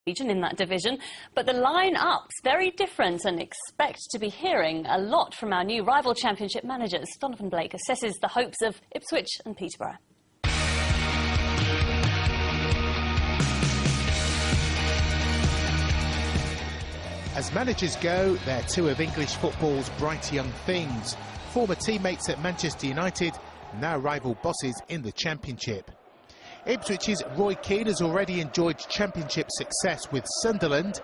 region in that division, but the line-up's very different, and expect to be hearing a lot from our new rival championship managers. Donovan Blake assesses the hopes of Ipswich and Peterborough. As managers go, they're two of English football's bright young things. Former teammates at Manchester United, now rival bosses in the Championship. Ipswich's Roy Keane has already enjoyed Championship success with Sunderland,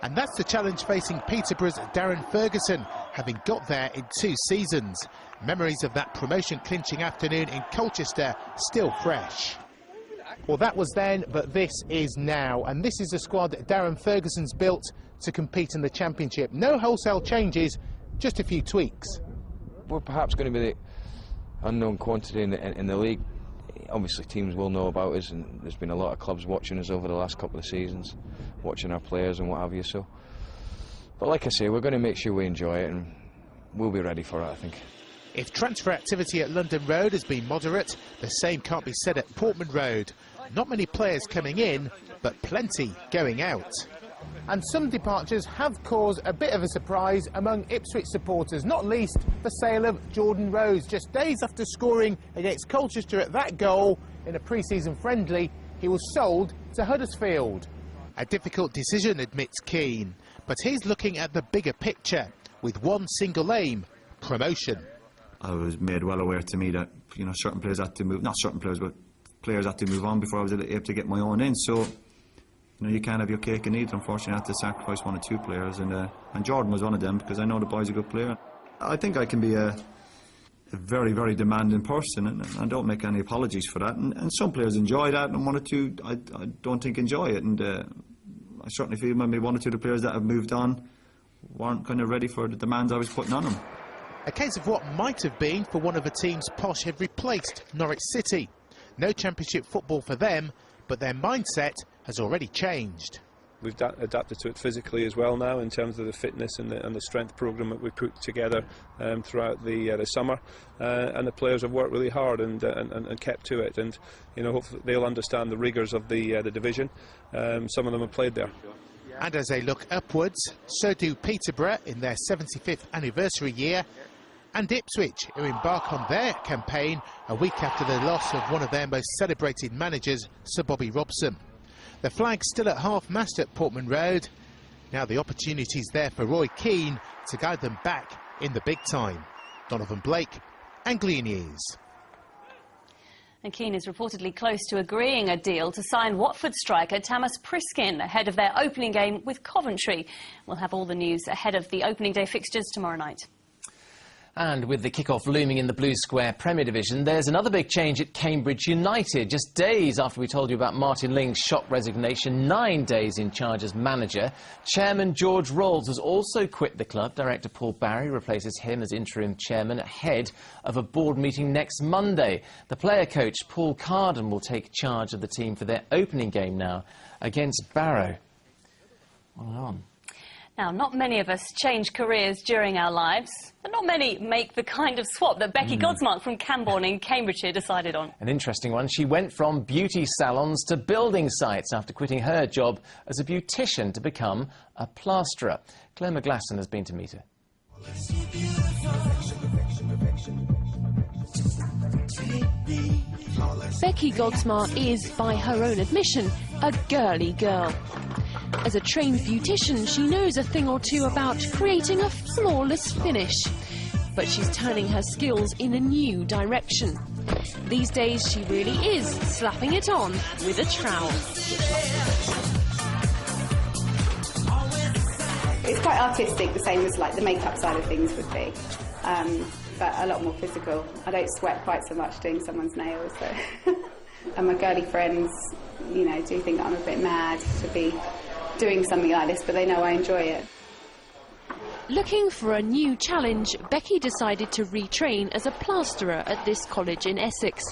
and that's the challenge facing Peterborough's Darren Ferguson, having got there in 2 seasons. Memories of that promotion-clinching afternoon in Colchester still fresh. Well, that was then, but this is now, and this is the squad that Darren Ferguson's built to compete in the Championship. No wholesale changes, just a few tweaks. We're perhaps going to be the unknown quantity in the league. Obviously teams will know about us, and there's been a lot of clubs watching us over the last couple of seasons, watching our players and what have you. So, but like I say, we're going to make sure we enjoy it, and we'll be ready for it, I think. If transfer activity at London Road has been moderate, the same can't be said at Portman Road. Not many players coming in, but plenty going out. And some departures have caused a bit of a surprise among Ipswich supporters, not least the sale of Jordan Rose. Just days after scoring against Colchester at that goal in a pre-season friendly, he was sold to Huddersfield. A difficult decision, admits Keane, but he's looking at the bigger picture with one single aim: promotion. I was made well aware to me that, you know, certain players had to move, not certain players, but players had to move on before I was able to get my own in. So, you know, you can't have your cake and eat it. Unfortunately, I had to sacrifice 1 or 2 players, and Jordan was one of them, because I know the boy's a good player. I think I can be a very, very demanding person, and I don't make any apologies for that. And some players enjoy that, and 1 or 2 I don't think enjoy it. And I certainly feel maybe 1 or 2 of the players that have moved on weren't kind of ready for the demands I was putting on them. A case of what might have been for one of the teams Posh have replaced Norwich City. No Championship football for them, but their mindset has already changed. We've adapted to it physically as well now, in terms of the fitness and the strength programme that we put together throughout the summer, and the players have worked really hard and kept to it, and you know, hopefully they'll understand the rigours of the division. Some of them have played there. And as they look upwards, so do Peterborough in their 75th anniversary year, and Ipswich, who embark on their campaign a week after the loss of one of their most celebrated managers, Sir Bobby Robson. The flag's still at half-mast at Portman Road. Now the opportunity's there for Roy Keane to guide them back in the big time. Donovan Blake, Anglia News. And Keane is reportedly close to agreeing a deal to sign Watford striker Thomas Priskin ahead of their opening game with Coventry. We'll have all the news ahead of the opening day fixtures tomorrow night. And with the kick-off looming in the Blue Square Premier Division, there's another big change at Cambridge United. Just days after we told you about Martin Ling's shock resignation, 9 days in charge as manager, Chairman George Rolls has also quit the club. Director Paul Barry replaces him as interim chairman ahead of a board meeting next Monday. The player coach, Paul Carden, will take charge of the team for their opening game now against Barrow. On. Now, not many of us change careers during our lives, but not many make the kind of swap that Beccy Godsmark from Camborne in Cambridgeshire decided on. An interesting one. She went from beauty salons to building sites after quitting her job as a beautician to become a plasterer. Claire McGlasson has been to meet her. Beccy Godsmark is, by her own admission, a girly girl. As a trained beautician, she knows a thing or two about creating a flawless finish. But she's turning her skills in a new direction. These days, she really is slapping it on with a trowel. It's quite artistic, the same as like the makeup side of things would be, but a lot more physical. I don't sweat quite so much doing someone's nails, so. And my girly friends, you know, do think I'm a bit mad to be doing something like this, but they know I enjoy it. Looking for a new challenge, Beccy decided to retrain as a plasterer at this college in Essex.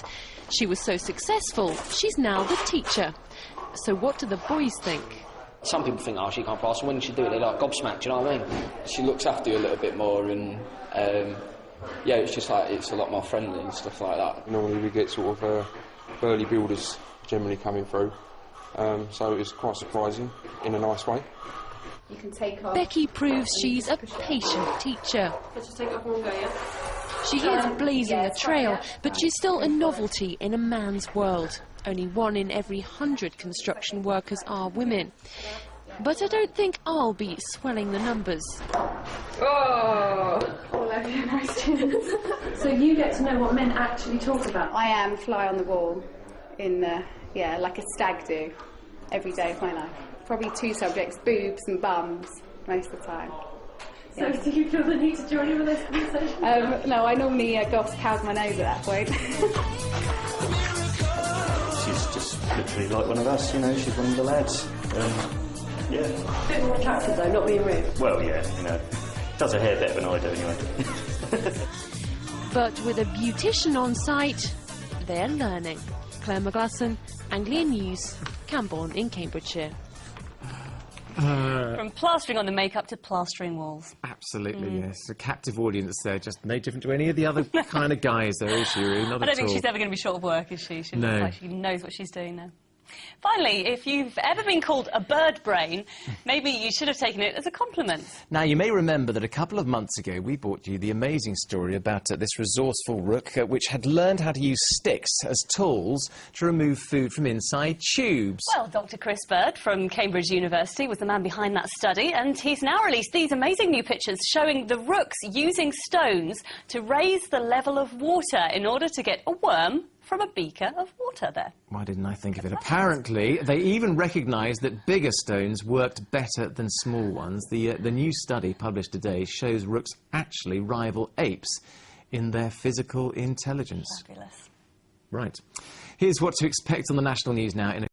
She was so successful, she's now the teacher. So what do the boys think? Some people think, oh, she can't plaster. When she do it, they're like gobsmacked, do you know what I mean? She looks after you a little bit more, and yeah, it's just like, it's a lot more friendly and stuff like that. Normally we get sort of early builders generally coming through, so it was quite surprising in a nice way. You can take off. Beccy proves she's a patient teacher. Let's just take it off one go, yeah? She is blazing a trail, but she's still a novelty in a man's world. Only 1 in every 100 construction workers are women. But I don't think I'll be swelling the numbers. Oh! All over your nose. So you get to know what men actually talk about? I am fly on the wall in, like a stag do every day of my life. Probably 2 subjects, boobs and bums, most of the time. So do you feel the need to join in with those conversations? No, I normally go off to count my nose at that point. She's just literally like one of us, you know, she's one of the lads. Yeah. A bit more attractive though, not being rude. Well, yeah, you know, does her hair better than I do anyway. But with a beautician on site, they're learning. Claire McGlasson, Anglia News, Camborne in Cambridgeshire. From plastering on the makeup to plastering walls. Absolutely, yes. A captive audience there, just no different to any of the other kind of guys there, is she, really? Not at all. I don't think she's ever going to be short of work, is she? She looks like she knows what she's doing now. Finally, if you've ever been called a bird brain, maybe you should have taken it as a compliment. Now, you may remember that a couple of months ago we brought you the amazing story about this resourceful rook which had learned how to use sticks as tools to remove food from inside tubes. Well, Dr. Chris Bird from Cambridge University was the man behind that study, and he's now released these amazing new pictures showing the rooks using stones to raise the level of water in order to get a worm from a beaker of water there. Why didn't I think of it? Apparently, they even recognised that bigger stones worked better than small ones. The new study published today shows rooks actually rival apes in their physical intelligence. Fabulous. Right. Here's what to expect on the national news now in a